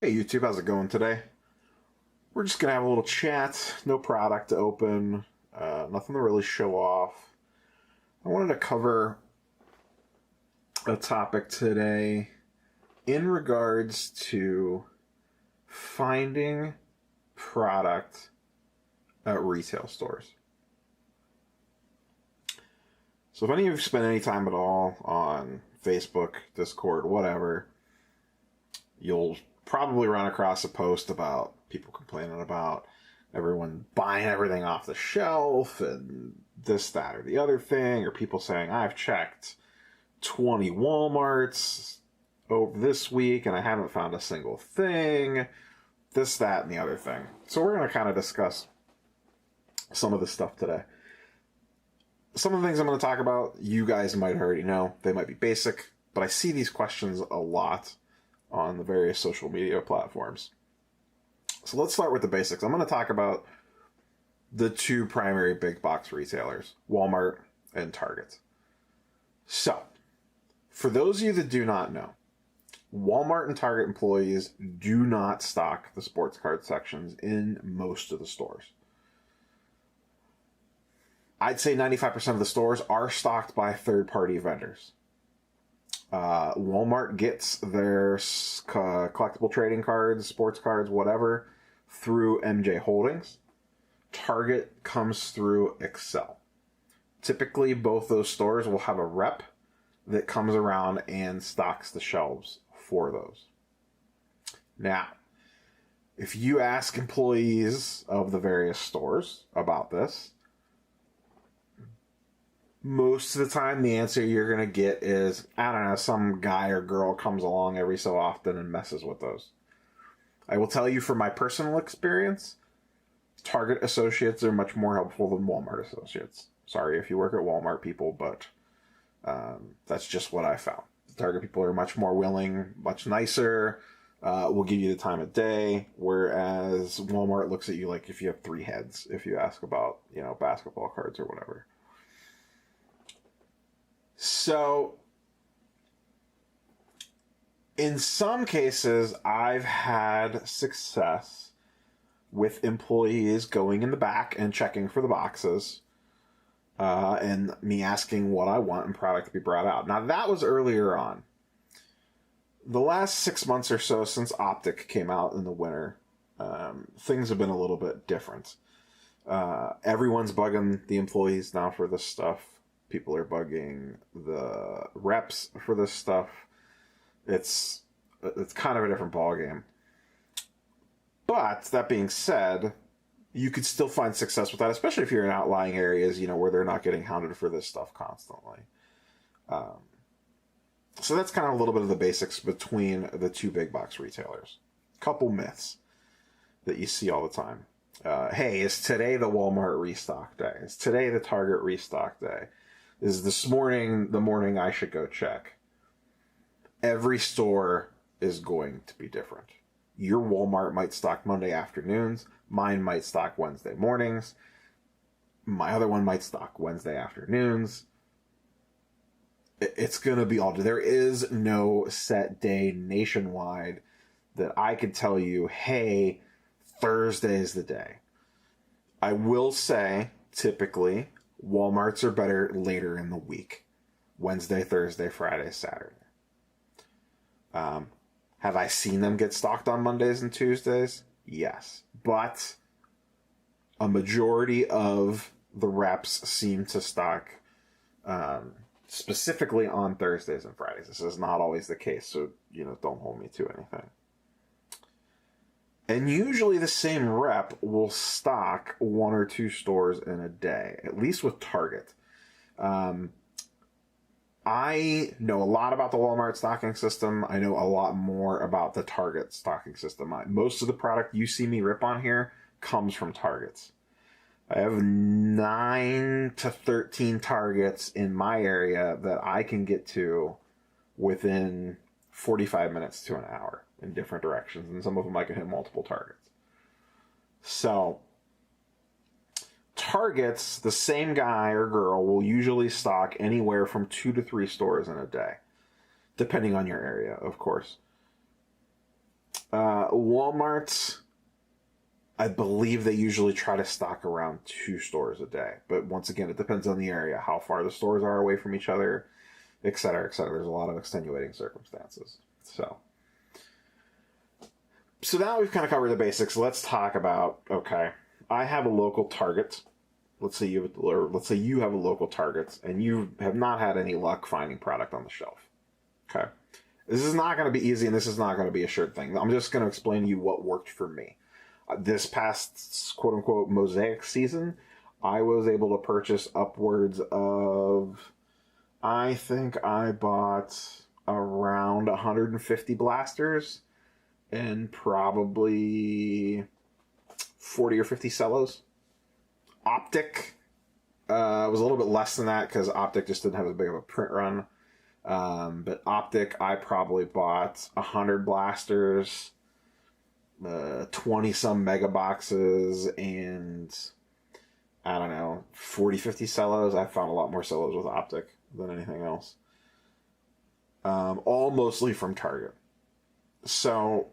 Hey YouTube, how's it going today? We're just gonna have a little chat, no product to open, nothing to really show off. I wanted to cover a topic today in regards to finding product at retail stores. So if any of you spend any time at all on Facebook, Discord, whatever, you'll probably run across a post about people complaining about everyone buying everything off the shelf and this, that, or the other thing, or people saying, I've checked 20 Walmarts over this week and I haven't found a single thing, this, that, and the other thing. So we're going to kind of discuss some of this stuff today. Some of the things I'm going to talk about, you guys might already know. They might be basic, but I see these questions a lot on the various social media platforms. So let's start with the basics. I'm going to talk about the two primary big box retailers, Walmart and Target. So, for those of you that do not know, Walmart and Target employees do not stock the sports card sections in most of the stores. I'd say 95% of the stores are stocked by third-party vendors. Walmart gets their collectible trading cards, sports cards, whatever, through MJ Holdings. Target comes through Excel. Typically, both those stores will have a rep that comes around and stocks the shelves for those. Now, if you ask employees of the various stores about this, most of the time, the answer you're going to get is, I don't know, some guy or girl comes along every so often and messes with those. I will tell you from my personal experience, Target associates are much more helpful than Walmart associates. Sorry if you work at Walmart, people, but that's just what I found. The Target people are much more willing, much nicer, will give you the time of day, whereas Walmart looks at you like if you have three heads, if you ask about, basketball cards or whatever. So, in some cases, I've had success with employees going in the back and checking for the boxes, and me asking what I want and product to be brought out. Now, that was earlier on. The last 6 months or so since Optic came out in the winter, things have been a little bit different. Everyone's bugging the employees now for this stuff. People are bugging the reps for this stuff. It's kind of a different ballgame. But that being said, you could still find success with that, especially if you're in outlying areas, where they're not getting hounded for this stuff constantly. So that's kind of a little bit of the basics between the two big box retailers. Couple myths that you see all the time. Hey, is today the Walmart restock day? Is today the Target restock day? Is this morning the morning I should go check? Every store is going to be different. Your Walmart might stock Monday afternoons. Mine might stock Wednesday mornings. My other one might stock Wednesday afternoons. It's going to be all. There is no set day nationwide that I could tell you, hey, Thursday is the day. I will say, typically, Walmarts are better later in the week. Wednesday, Thursday, Friday, Saturday. Have I seen them get stocked on Mondays and Tuesdays? Yes. But a majority of the reps seem to stock specifically on Thursdays and Fridays. This is not always the case, so don't hold me to anything. And usually the same rep will stock one or two stores in a day, at least with Target. I know a lot about the Walmart stocking system. I know a lot more about the Target stocking system. Most of the product you see me rip on here comes from Targets. I have 9 to 13 Targets in my area that I can get to within 45 minutes to an hour in different directions, and some of them I can hit multiple targets. So, Targets, the same guy or girl will usually stock anywhere from 2 to 3 stores in a day, depending on your area, of course. Walmart, I believe they usually try to stock around 2 stores a day. But once again, it depends on the area, how far the stores are away from each other, et cetera, et cetera. There's a lot of extenuating circumstances. So now we've kind of covered the basics. Let's talk about, okay, I have a local Target. Let's say you have a local Target and you have not had any luck finding product on the shelf. Okay. This is not going to be easy, and this is not going to be a sure thing. I'm just going to explain to you what worked for me. This past quote-unquote mosaic season, I was able to purchase upwards of, I think I bought around 150 blasters and probably 40 or 50 cellos. Optic was a little bit less than that because Optic just didn't have as big of a print run. But Optic, I probably bought 100 blasters, 20 some mega boxes, and I don't know, 40, 50 cellos. I found a lot more cellos with Optic than anything else. All mostly from Target. So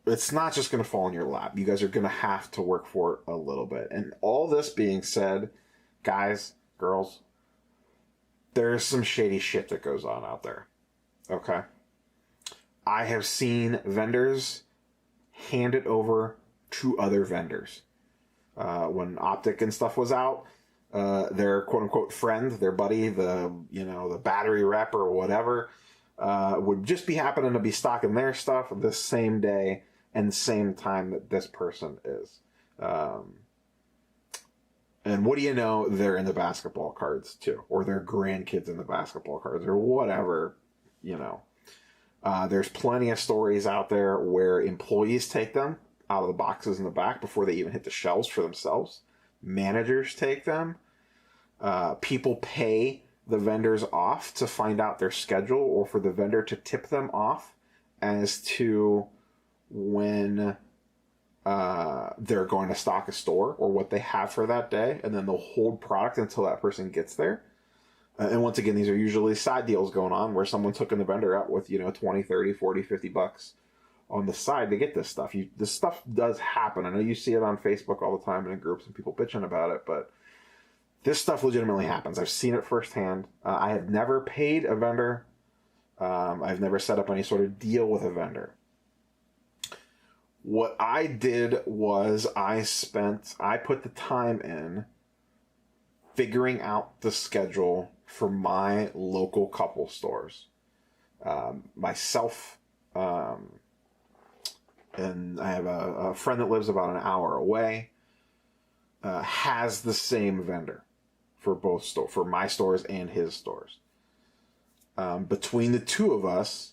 it's not just going to fall in your lap. You guys are going to have to work for it a little bit. And all this being said, guys, girls, there's some shady shit that goes on out there. Okay? I have seen vendors hand it over to other vendors. When Optic and stuff was out, their quote-unquote friend, their buddy, the battery rep or whatever, would just be happening to be stocking their stuff the same day and same time that this person is. And what do you know? They're in the basketball cards too, or their grandkids in the basketball cards, or whatever. There's plenty of stories out there where employees take them out of the boxes in the back before they even hit the shelves for themselves. Managers take them. People pay the vendors off to find out their schedule, or for the vendor to tip them off as to when they're going to stock a store or what they have for that day, and then they'll hold product until that person gets there. And once again, these are usually side deals going on where someone's hooking the vendor up with, 20, 30, 40, 50 bucks on the side to get this stuff. This stuff does happen. I know you see it on Facebook all the time and in groups and people bitching about it, but this stuff legitimately happens. I've seen it firsthand. I have never paid a vendor. I've never set up any sort of deal with a vendor. What I did was I put the time in figuring out the schedule for my local couple stores. Myself, and I have a friend that lives about an hour away, has the same vendor for for my stores and his stores. Between the two of us,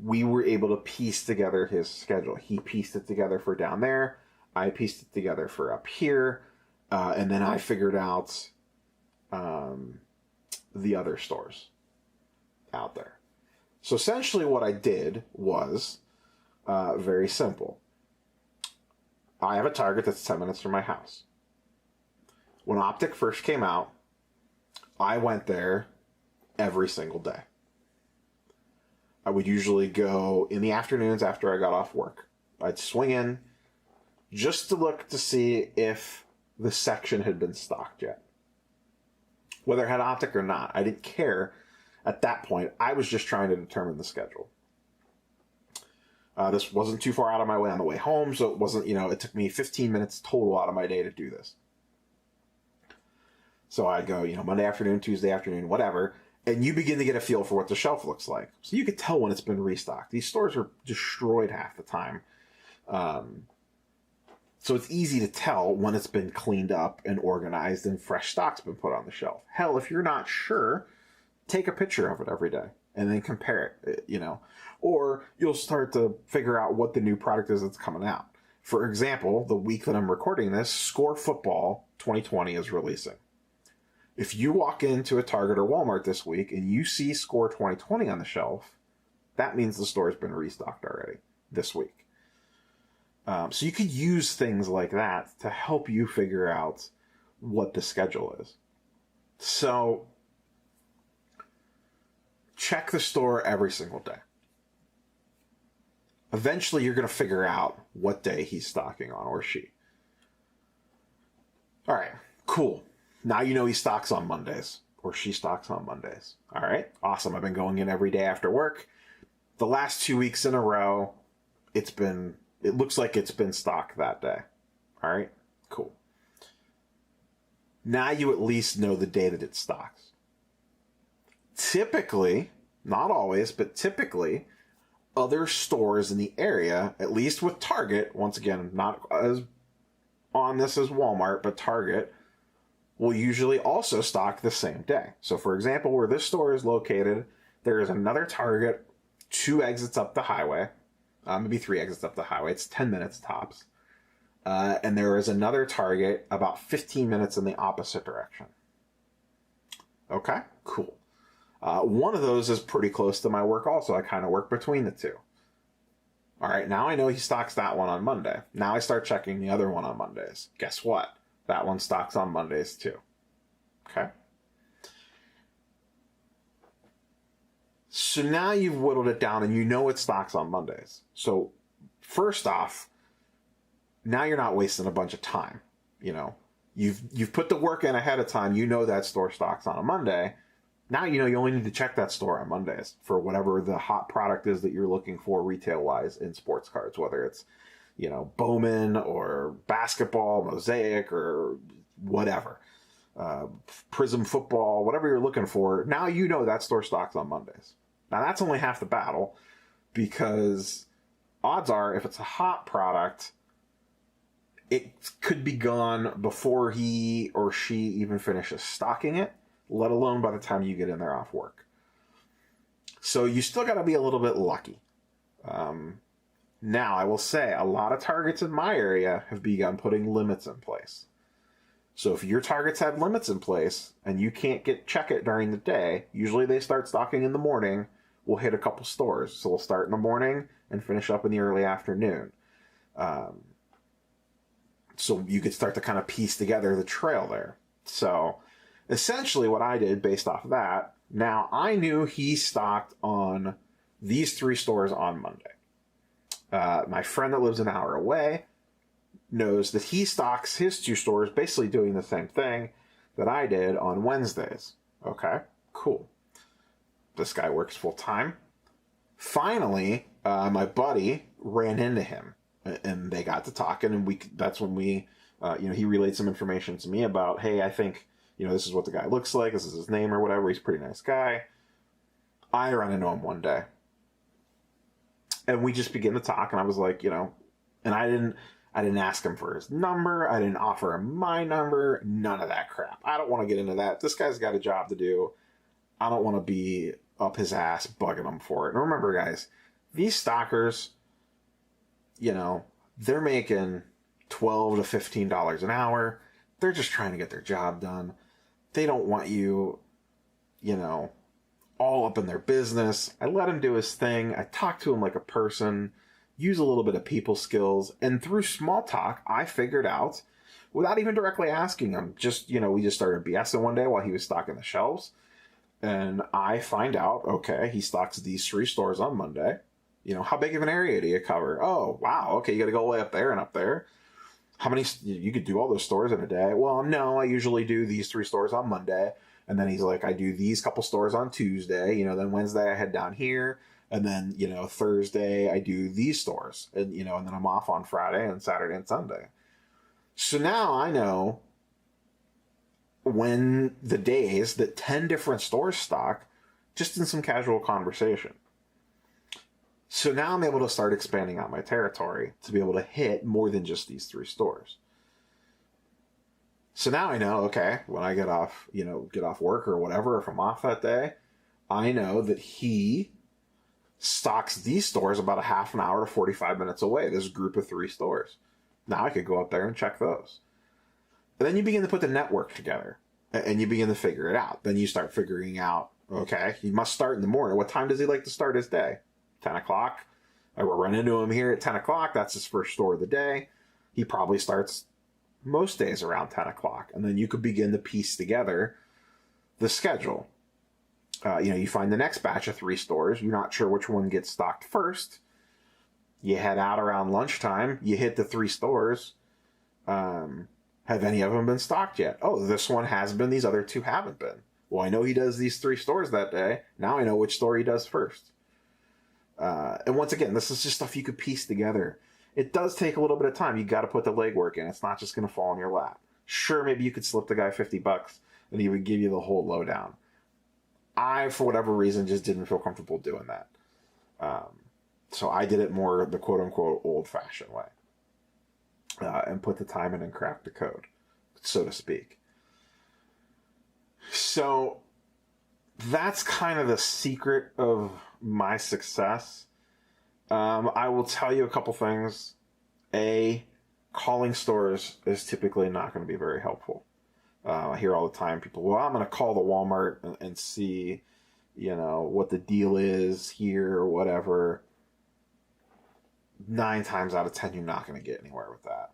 we were able to piece together his schedule. He pieced it together for down there. I pieced it together for up here. And then I figured out the other stores out there. So essentially what I did was very simple. I have a Target that's 10 minutes from my house. When Optic first came out, I went there every single day. I would usually go in the afternoons after I got off work. I'd swing in just to look to see if the section had been stocked yet. Whether it had Optic or not, I didn't care at that point. I was just trying to determine the schedule. This wasn't too far out of my way on the way home, so it wasn't, it took me 15 minutes total out of my day to do this. So I'd go, Monday afternoon, Tuesday afternoon, whatever, and you begin to get a feel for what the shelf looks like. So you could tell when it's been restocked. These stores are destroyed half the time. So it's easy to tell when it's been cleaned up and organized and fresh stock's been put on the shelf. Hell, if you're not sure, take a picture of it every day and then compare it, Or you'll start to figure out what the new product is that's coming out. For example, the week that I'm recording this, Score Football 2020 is releasing. If you walk into a Target or Walmart this week and you see Score 2020 on the shelf, that means the store's been restocked already this week. So you could use things like that to help you figure out what the schedule is. So check the store every single day. eventually you're going to figure out what day he's stocking on, or she. All right, cool. Now you know he stocks on Mondays, or she stocks on Mondays. All right, awesome. I've been going in every day after work. The last 2 weeks in a row, it looks like it's been stocked that day. All right, cool. Now you at least know the day that it stocks. Typically, not always, but typically, other stores in the area, at least with Target, once again, not as on this as Walmart, but Target, will usually also stock the same day. So for example, where this store is located, there is another Target 2 exits up the highway, maybe 3 exits up the highway. It's 10 minutes tops. And there is another Target about 15 minutes in the opposite direction. Okay, cool. One of those is pretty close to my work also. I kind of work between the two. All right, now I know he stocks that one on Monday. Now I start checking the other one on Mondays. Guess what? That one stocks on Mondays too. Okay. So now you've whittled it down and you know it stocks on Mondays. So first off, now you're not wasting a bunch of time. You know, you've put the work in ahead of time. You know that store stocks on a Monday. Now you know you only need to check that store on Mondays for whatever the hot product is that you're looking for retail-wise in sports cards, whether it's, you know, Bowman or basketball, Mosaic or whatever, Prism football, whatever you're looking for. Now you know that store stocks on Mondays. Now that's only half the battle, because odds are if it's a hot product, it could be gone before he or she even finishes stocking it, let alone by the time you get in there off work. So you still got to be a little bit lucky. Now, I will say, a lot of Targets in my area have begun putting limits in place. So if your Targets have limits in place and you can't check it during the day, usually they start stocking in the morning. We'll hit a couple stores. So we'll start in the morning and finish up in the early afternoon. So you could start to kind of piece together the trail there. So essentially what I did based off of that, now I knew he stocked on these 3 stores on Monday. My friend that lives an hour away knows that he stocks his 2 stores basically doing the same thing that I did on Wednesdays. Okay, cool. This guy works full time. Finally, my buddy ran into him and they got to talking, and that's when we, he relayed some information to me about, hey, I think, this is what the guy looks like. This is his name or whatever. He's a pretty nice guy. I ran into him one day. And we just began to talk, and I was like, and I didn't ask him for his number. I didn't offer him my number. None of that crap. I don't want to get into that. This guy's got a job to do. I don't want to be up his ass bugging him for it. And remember, guys, these stockers, they're making $12 to $15 an hour. They're just trying to get their job done. They don't want you, all up in their business. I let him do his thing. I talked to him like a person, use a little bit of people skills, and through small talk, I figured out, without even directly asking him, we just started BSing one day while he was stocking the shelves, and I find out, okay, he stocks these 3 stores on Monday. How big of an area do you cover? Oh, wow, okay, you got to go way up there and up there. How many, you could do all those stores in a day? Well, no, I usually do these 3 stores on Monday. And then he's like, I do these couple stores on Tuesday, then Wednesday I head down here. And then, Thursday I do these stores. And, and then I'm off on Friday and Saturday and Sunday. So now I know when the days that 10 different stores stock, just in some casual conversation. So now I'm able to start expanding out my territory to be able to hit more than just these 3 stores. So now I know, okay, when I get off work or whatever, if I'm off that day, I know that he stocks these stores about a half an hour to 45 minutes away, this group of 3 stores. Now I could go up there and check those. And then you begin to put the network together and you begin to figure it out. Then you start figuring out, okay, he must start in the morning. What time does he like to start his day? 10 o'clock. I will run into him here at 10 o'clock. That's his first store of the day. He probably starts most days around 10 o'clock. And then you could begin to piece together the schedule. You find the next batch of 3 stores. You're not sure which one gets stocked first. You head out around lunchtime. You hit the 3 stores. Have any of them been stocked yet? Oh, this one has been. These other 2 haven't been. Well, I know he does these 3 stores that day. Now I know which store he does first. And once again, this is just stuff you could piece together. It does take a little bit of time. You got to put the legwork in. It's not just going to fall in your lap. Sure, maybe you could slip the guy $50 and he would give you the whole lowdown. I, for whatever reason, just didn't feel comfortable doing that. So I did it more the quote-unquote old-fashioned way. And put the time in and crack the code, so to speak. So that's kind of the secret of my success. I will tell you a couple things. Calling stores is typically not going to be very helpful. I hear all the time people, well, I'm going to call the Walmart and see, what the deal is here or whatever. 9 times out of 10, you're not going to get anywhere with that.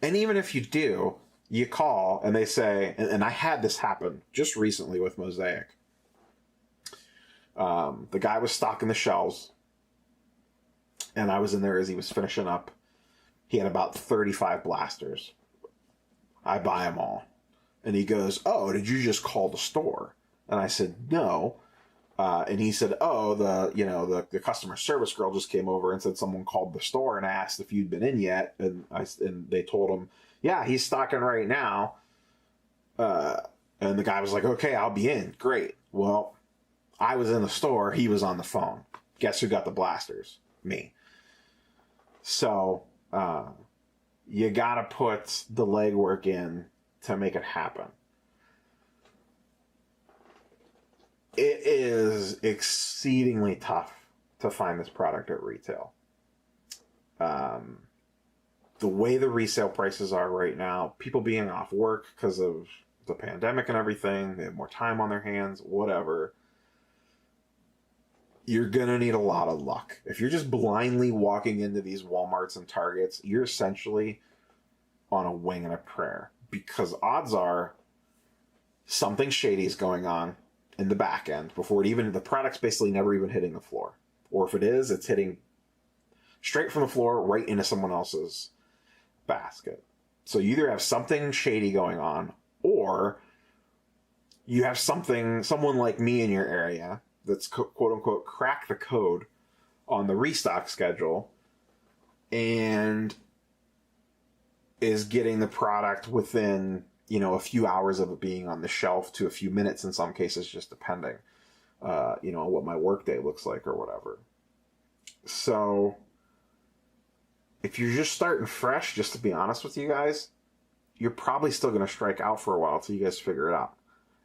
And even if you do, you call and they say, and I had this happen just recently with Mosaic. The guy was stocking the shelves, and I was in there as he was finishing up. He had about 35 blasters. I buy them all. And he goes, oh, did you just call the store? And I said, no. And he said, oh, the customer service girl just came over and said someone called the store and asked if you'd been in yet. And they told him, yeah, he's stocking right now. And the guy was like, okay, I'll be in. Great. Well, I was in the store. He was on the phone. Guess who got the blasters? Me. So you got to put the legwork in to make it happen. It is exceedingly tough to find this product at retail. The way the resale prices are right now, people being off work because of the pandemic and everything, they have more time on their hands, whatever. You're going to need a lot of luck. If you're just blindly walking into these Walmarts and Targets, you're essentially on a wing and a prayer. Because odds are something shady is going on in the back end before the product's basically never even hitting the floor. Or if it is, it's hitting straight from the floor right into someone else's basket. So you either have something shady going on, or you have someone like me in your area that's quote unquote crack the code on the restock schedule and is getting the product within, a few hours of it being on the shelf to a few minutes in some cases, just depending, on what my workday looks like or whatever. So if you're just starting fresh, just to be honest with you guys, you're probably still going to strike out for a while till you guys figure it out.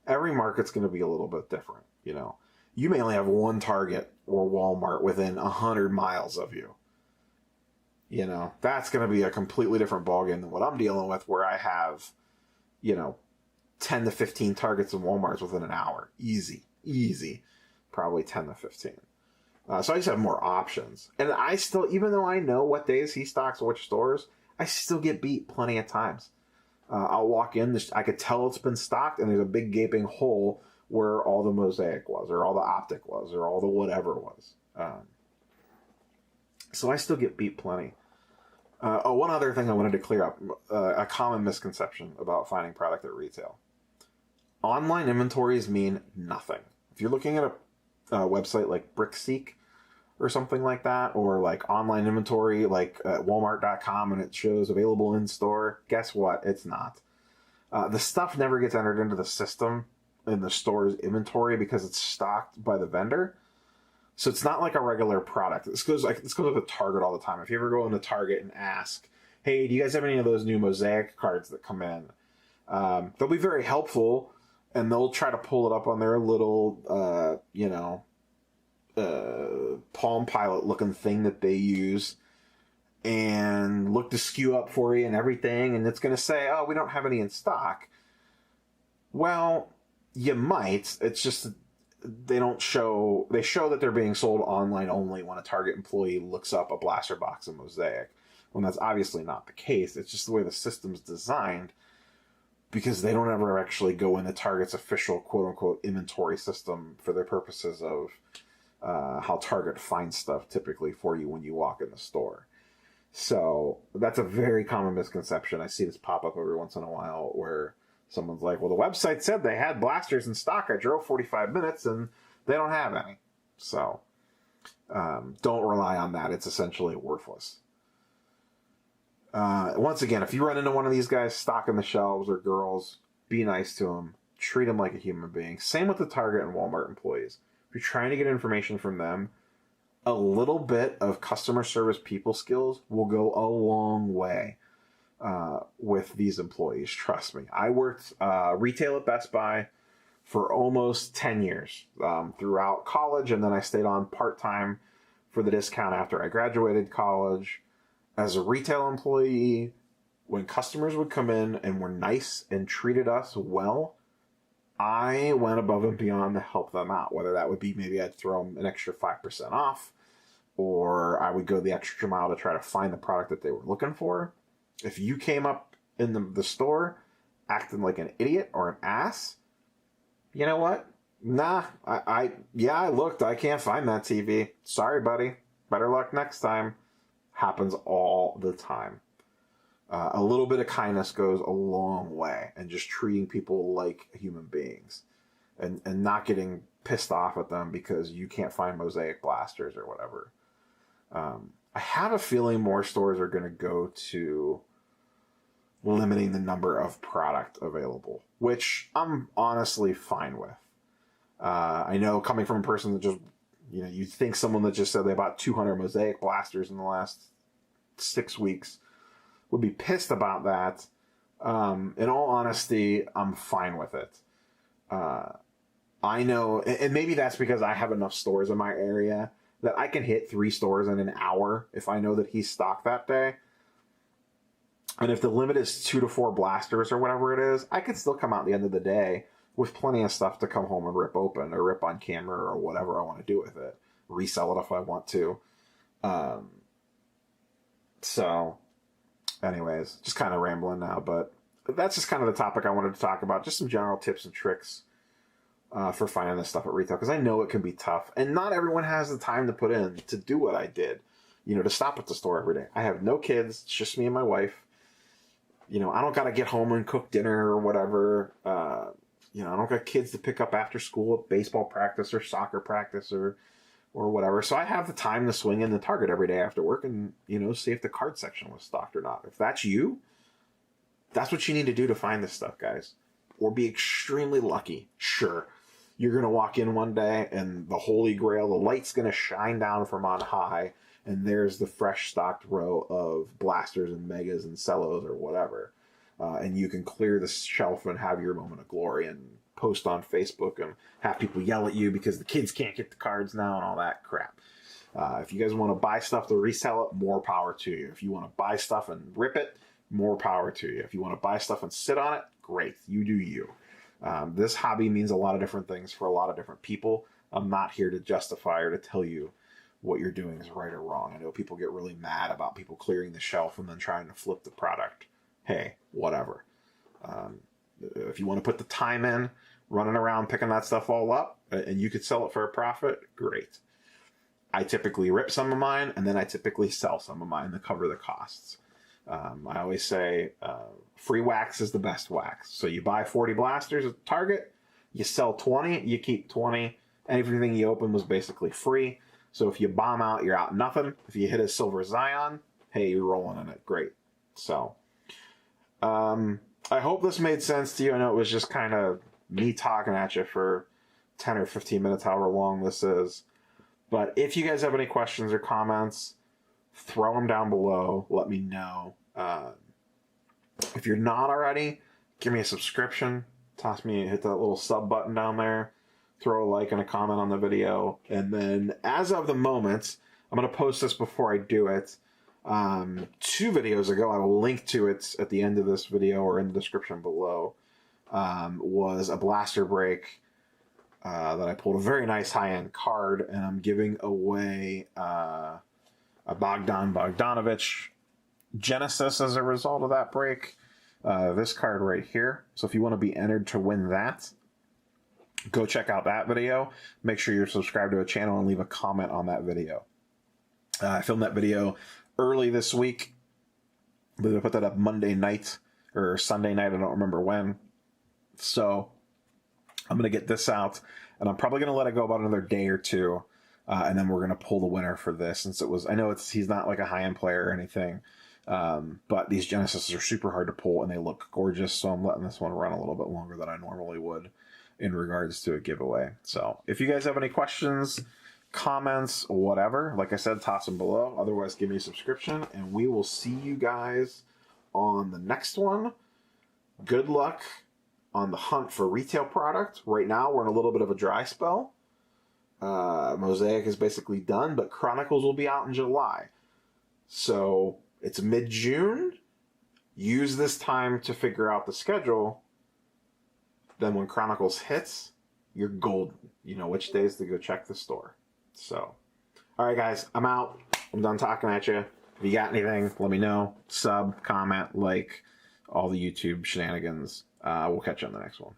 Every market's going to be a little bit different, You may only have one Target or Walmart within 100 miles of you. That's going to be a completely different ballgame than what I'm dealing with, where I have, 10 to 15 Targets and Walmarts within an hour. Easy. Probably 10 to 15. So I just have more options. And I still, even though I know what days he stocks which stores, I still get beat plenty of times. I'll walk in, I could tell it's been stocked, and there's a big gaping hole where all the Mosaic was, or all the Optic was, or all the whatever was. So I still get beat plenty. One other thing I wanted to clear up, a common misconception about finding product at retail. Online inventories mean nothing. If you're looking at a website like BrickSeek or something like that, or like online inventory like Walmart.com and it shows available in store, guess what? It's not. The stuff never gets entered into the system in the store's inventory because it's stocked by the vendor. So it's not like a regular product. This goes with a Target all the time. If you ever go into Target and ask, hey, do you guys have any of those new Mosaic cards that come in? They'll be very helpful, and they'll try to pull it up on their little, Palm Pilot looking thing that they use and look the SKU up for you and everything. And it's going to say, oh, we don't have any in stock. Well, you might. It's just they show that they're being sold online only when a Target employee looks up a blaster box of Mosaic, when that's obviously not the case. It's just the way the system's designed, because they don't ever actually go into Target's official quote-unquote inventory system for their purposes of how Target finds stuff typically for you when you walk in the store. So that's a very common misconception. I see this pop up every once in a while where someone's like, well, the website said they had blasters in stock. I drove 45 minutes and they don't have any. So don't rely on that. It's essentially worthless. Once again, if you run into one of these guys stocking the shelves or girls, be nice to them. Treat them like a human being. Same with the Target and Walmart employees. If you're trying to get information from them, a little bit of customer service people skills will go a long way with these employees. Trust me. I worked retail at Best Buy for almost 10 years throughout college, and then I stayed on part-time for the discount after I graduated college. As a retail employee, when customers would come in and were nice and treated us well, I went above and beyond to help them out. Whether that would be maybe I'd throw them an extra 5% off, or I would go the extra mile to try to find the product that they were looking for. If you came up in the store acting like an idiot or an ass, you know what? Nah, I looked. I can't find that TV. Sorry, buddy. Better luck next time. Happens all the time. A little bit of kindness goes a long way, and just treating people like human beings and not getting pissed off at them because you can't find mosaic blasters or whatever. I have a feeling more stores are going to go to limiting the number of product available, which I'm honestly fine with. I know coming from a person that just, you'd think someone that just said they bought 200 mosaic blasters in the last 6 weeks would be pissed about that. In all honesty, I'm fine with it. I know, and maybe that's because I have enough stores in my area that I can hit 3 stores in an hour if I know that he's stocked that day. And if the limit is 2 to 4 blasters or whatever it is, I could still come out at the end of the day with plenty of stuff to come home and rip open or rip on camera or whatever I want to do with it. Resell it if I want to. So, anyways, just kind of rambling now, but that's just kind of the topic I wanted to talk about. Just some general tips and tricks for finding this stuff at retail, because I know it can be tough, and not everyone has the time to put in to do what I did, to stop at the store every day. I have no kids. It's just me and my wife. I don't got to get home and cook dinner or whatever. I don't got kids to pick up after school at baseball practice or soccer practice or whatever. So I have the time to swing in the Target every day after work and, see if the card section was stocked or not. If that's you, that's what you need to do to find this stuff, guys. Or be extremely lucky. Sure, you're going to walk in one day and the Holy Grail, the light's going to shine down from on high, and there's the fresh stocked row of blasters and megas and cellos or whatever. And you can clear the shelf and have your moment of glory and post on Facebook and have people yell at you because the kids can't get the cards now and all that crap. If you guys want to buy stuff to resell it, more power to you. If you want to buy stuff and rip it, more power to you. If you want to buy stuff and sit on it, great. You do you. This hobby means a lot of different things for a lot of different people. I'm not here to justify or to tell you what you're doing is right or wrong. I know people get really mad about people clearing the shelf and then trying to flip the product. Hey, whatever. If you want to put the time in, running around picking that stuff all up, and you could sell it for a profit, great. I typically rip some of mine, and then I typically sell some of mine to cover the costs. I always say free wax is the best wax. So you buy 40 blasters at Target, you sell 20, you keep 20, and everything you open was basically free. So if you bomb out, you're out nothing. If you hit a silver Zion, hey, you're rolling in it. Great. So I hope this made sense to you. I know it was just kind of me talking at you for 10 or 15 minutes, however long this is. But if you guys have any questions or comments, throw them down below. Let me know. If you're not already, give me a subscription. Hit that little sub button down there. Throw a like and a comment on the video. And then as of the moment, I'm going to post this before I do it. 2 videos ago, I will link to it at the end of this video or in the description below, was a blaster break that I pulled a very nice high-end card, and I'm giving away a Bogdan Bogdanovic Genesis as a result of that break. This card right here. So if you want to be entered to win that, go check out that video. Make sure you're subscribed to a channel and leave a comment on that video. I filmed that video early this week. I believe I put that up Monday night or Sunday night. I don't remember when. So I'm going to get this out, and I'm probably going to let it go about another day or two. And then we're going to pull the winner for this, since I know he's not like a high-end player or anything. But these Genesis are super hard to pull, and they look gorgeous. So I'm letting this one run a little bit longer than I normally would in regards to a giveaway. So if you guys have any questions, comments, whatever, like I said, toss them below. Otherwise, give me a subscription, and we will see you guys on the next one. Good luck on the hunt for retail product. Right now, we're in a little bit of a dry spell. Mosaic is basically done, but Chronicles will be out in July. So it's mid-June. Use this time to figure out the schedule. Then when Chronicles hits, you're golden. You know which days to go check the store. So, all right, guys, I'm out. I'm done talking at you. If you got anything, let me know. Sub, comment, like, all the YouTube shenanigans. We'll catch you on the next one.